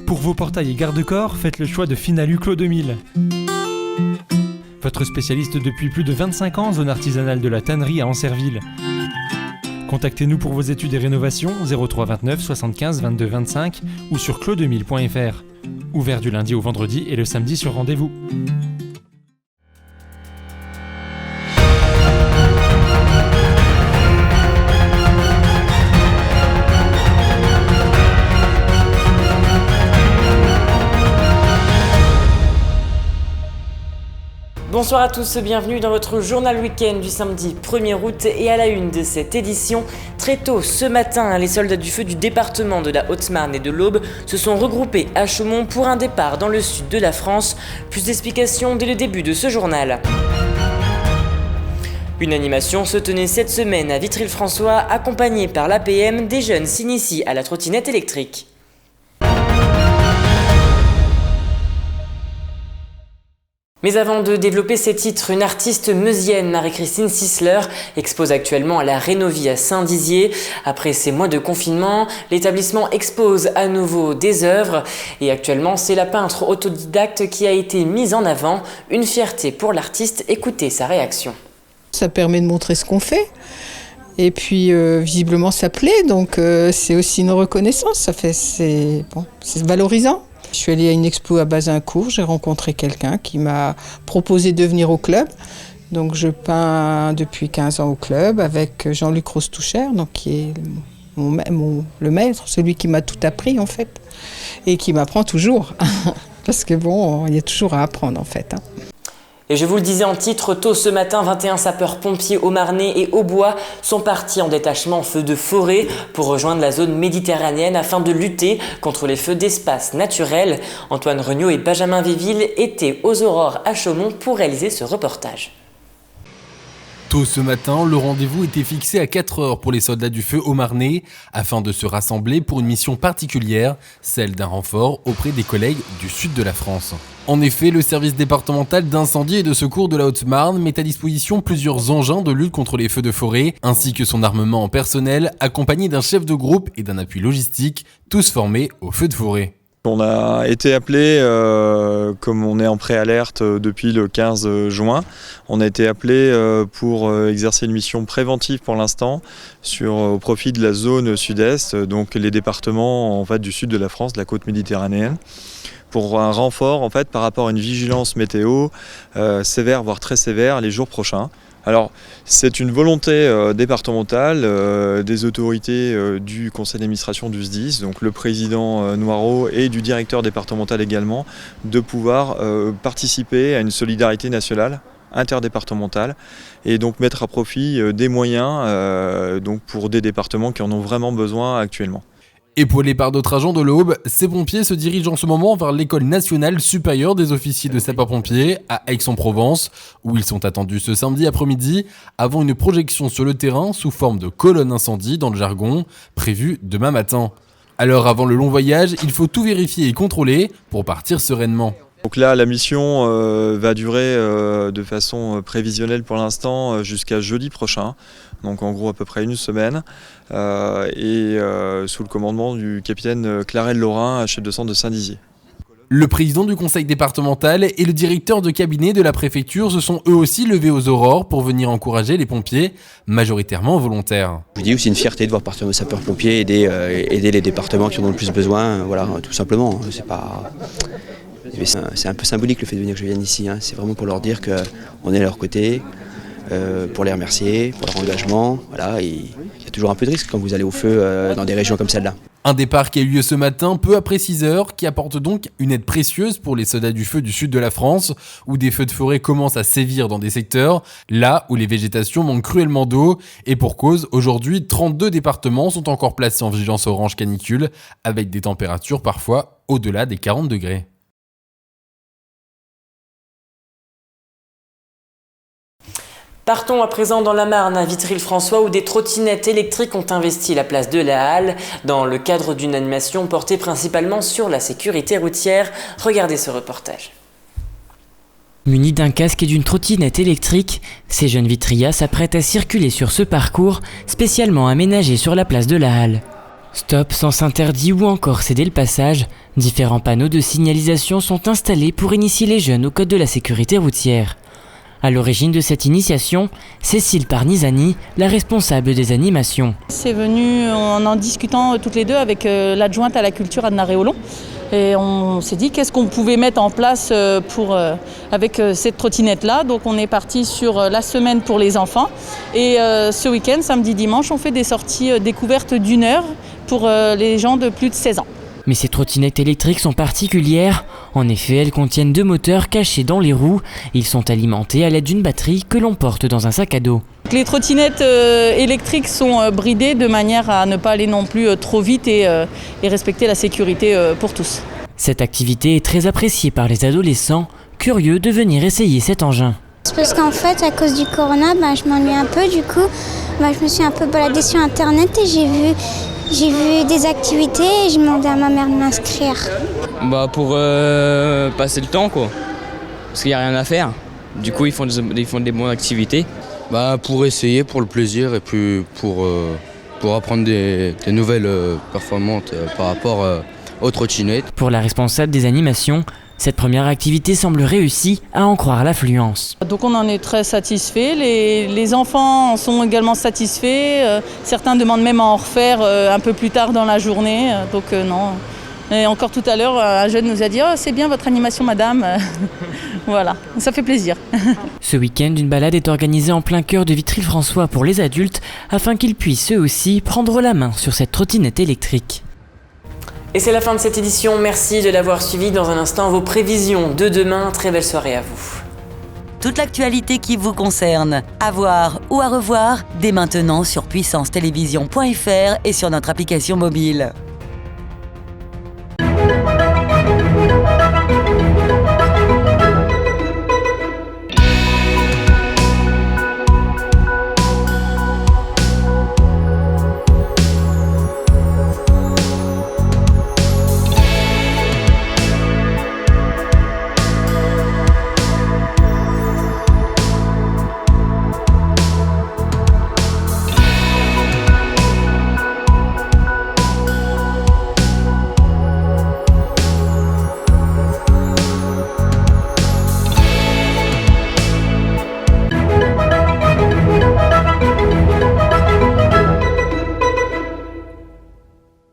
Pour vos portails et garde-corps, faites le choix de Finalu Clos 2000. Votre spécialiste depuis plus de 25 ans, zone artisanale de la tannerie à Ancerville. Contactez-nous pour vos études et rénovations 03 29 75 22 25 ou sur clos2000.fr. Ouvert du lundi au vendredi et le samedi sur rendez-vous. Bonsoir à tous, bienvenue dans votre journal week-end du samedi 1er août et à la une de cette édition. Très tôt ce matin, les soldats du feu du département de la Haute-Marne et de l'Aube se sont regroupés à Chaumont pour un départ dans le sud de la France. Plus d'explications dès le début de ce journal. Une animation se tenait cette semaine à Vitry-le-François, accompagnée par l'APM, des jeunes s'initient à la trottinette électrique. Mais avant de développer ses titres, une artiste meusienne, Marie-Christine Sisler, expose actuellement à la Rénovie à Saint-Dizier. Après ces mois de confinement, l'établissement expose à nouveau des œuvres. Et actuellement, c'est la peintre autodidacte qui a été mise en avant. Une fierté pour l'artiste, écoutez sa réaction. Ça permet de montrer ce qu'on fait. Et puis, visiblement, ça plaît. Donc, c'est aussi une reconnaissance. C'est valorisant. Je suis allée à une expo à Bazincourt, j'ai rencontré quelqu'un qui m'a proposé de venir au club. Donc je peins depuis 15 ans au club avec Jean-Luc Rostoucher, donc qui est le maître, celui qui m'a tout appris en fait, et qui m'apprend toujours. Parce que bon, il y a toujours à apprendre en fait. Et je vous le disais en titre, tôt ce matin, 21 sapeurs-pompiers haut-marnais et Aubois sont partis en détachement en feu de forêt pour rejoindre la zone méditerranéenne afin de lutter contre les feux d'espace naturels. Antoine Regnault et Benjamin Véville étaient aux Aurores à Chaumont pour réaliser ce reportage. Tôt ce matin, le rendez-vous était fixé à 4 heures pour les soldats du feu haut-marnais afin de se rassembler pour une mission particulière, celle d'un renfort auprès des collègues du sud de la France. En effet, le service départemental d'incendie et de secours de la Haute-Marne met à disposition plusieurs engins de lutte contre les feux de forêt, ainsi que son armement en personnel, accompagné d'un chef de groupe et d'un appui logistique, tous formés aux feux de forêt. On a été appelé, comme on est en préalerte depuis le 15 juin, on a été appelé pour exercer une mission préventive pour l'instant au profit de la zone sud-est, donc les départements en fait, du sud de la France, de la côte méditerranéenne, pour un renfort en fait, par rapport à une vigilance météo sévère, voire très sévère, les jours prochains. Alors, c'est une volonté départementale des autorités du conseil d'administration du SDIS, donc le président Noireau et du directeur départemental également, de pouvoir participer à une solidarité nationale interdépartementale et donc mettre à profit des moyens donc pour des départements qui en ont vraiment besoin actuellement. Épaulés par d'autres agents de l'Aube, ces pompiers se dirigent en ce moment vers l'École nationale supérieure des officiers de sapeurs-pompiers à Aix-en-Provence, où ils sont attendus ce samedi après-midi avant une projection sur le terrain sous forme de colonne incendie dans le jargon, prévue demain matin. Alors avant le long voyage, il faut tout vérifier et contrôler pour partir sereinement. Donc là, la mission va durer de façon prévisionnelle pour l'instant jusqu'à jeudi prochain, donc en gros à peu près une semaine, et sous le commandement du capitaine Clarel Laurin, chef de centre de Saint-Dizier. Le président du conseil départemental et le directeur de cabinet de la préfecture se sont eux aussi levés aux aurores pour venir encourager les pompiers, majoritairement volontaires. Je vous dis aussi une fierté de voir partir nos sapeurs-pompiers aider les départements qui en ont le plus besoin, voilà, tout simplement. C'est un peu symbolique le fait de venir que je vienne ici, c'est vraiment pour leur dire qu'on est à leur côté, pour les remercier, pour leur engagement. Voilà, il y a toujours un peu de risque quand vous allez au feu dans des régions comme celle-là. Un départ qui a eu lieu ce matin, peu après 6 heures, qui apporte donc une aide précieuse pour les soldats du feu du sud de la France, où des feux de forêt commencent à sévir dans des secteurs, là où les végétations manquent cruellement d'eau, et pour cause, aujourd'hui, 32 départements sont encore placés en vigilance orange canicule, avec des températures parfois au-delà des 40 degrés. Partons à présent dans la Marne, à Vitry-le-François, où des trottinettes électriques ont investi la place de la Halle dans le cadre d'une animation portée principalement sur la sécurité routière. Regardez ce reportage. Munis d'un casque et d'une trottinette électrique, ces jeunes Vitrias s'apprêtent à circuler sur ce parcours spécialement aménagé sur la place de la Halle. Stop, sens interdit ou encore céder le passage, différents panneaux de signalisation sont installés pour initier les jeunes au code de la sécurité routière. À l'origine de cette initiation, Cécile Parnizani, la responsable des animations. C'est venu en discutant toutes les deux avec l'adjointe à la culture Adna Réolon. Et on s'est dit qu'est-ce qu'on pouvait mettre en place avec cette trottinette-là. Donc on est parti sur la semaine pour les enfants. Et ce week-end, samedi, dimanche, on fait des sorties découvertes d'1 heure pour les gens de plus de 16 ans. Mais ces trottinettes électriques sont particulières. En effet, elles contiennent 2 moteurs cachés dans les roues. Ils sont alimentés à l'aide d'une batterie que l'on porte dans un sac à dos. Les trottinettes électriques sont bridées de manière à ne pas aller non plus trop vite et respecter la sécurité pour tous. Cette activité est très appréciée par les adolescents, curieux de venir essayer cet engin. C'est parce qu'en fait, à cause du corona, je m'ennuie un peu. Du coup, je me suis un peu baladée sur Internet et j'ai vu des activités et j'ai demandé à ma mère de m'inscrire. Pour passer le temps, quoi. Parce qu'il n'y a rien à faire. Du coup, ils font des bonnes activités. Pour essayer, pour le plaisir et puis pour apprendre des nouvelles performances par rapport aux trottinettes. Pour la responsable des animations, cette première activité semble réussie, à en croire l'affluence. Donc on en est très satisfaits, les enfants en sont également satisfaits, certains demandent même à en refaire un peu plus tard dans la journée, donc non. Et encore tout à l'heure, un jeune nous a dit « Oh, c'est bien votre animation madame !» Voilà, ça fait plaisir. Ce week-end, une balade est organisée en plein cœur de Vitry-le-François pour les adultes, afin qu'ils puissent eux aussi prendre la main sur cette trottinette électrique. Et c'est la fin de cette édition, merci de l'avoir suivi. Dans un instant, vos prévisions de demain. Très belle soirée à vous. Toute l'actualité qui vous concerne, à voir ou à revoir, dès maintenant sur puissancetélévision.fr et sur notre application mobile.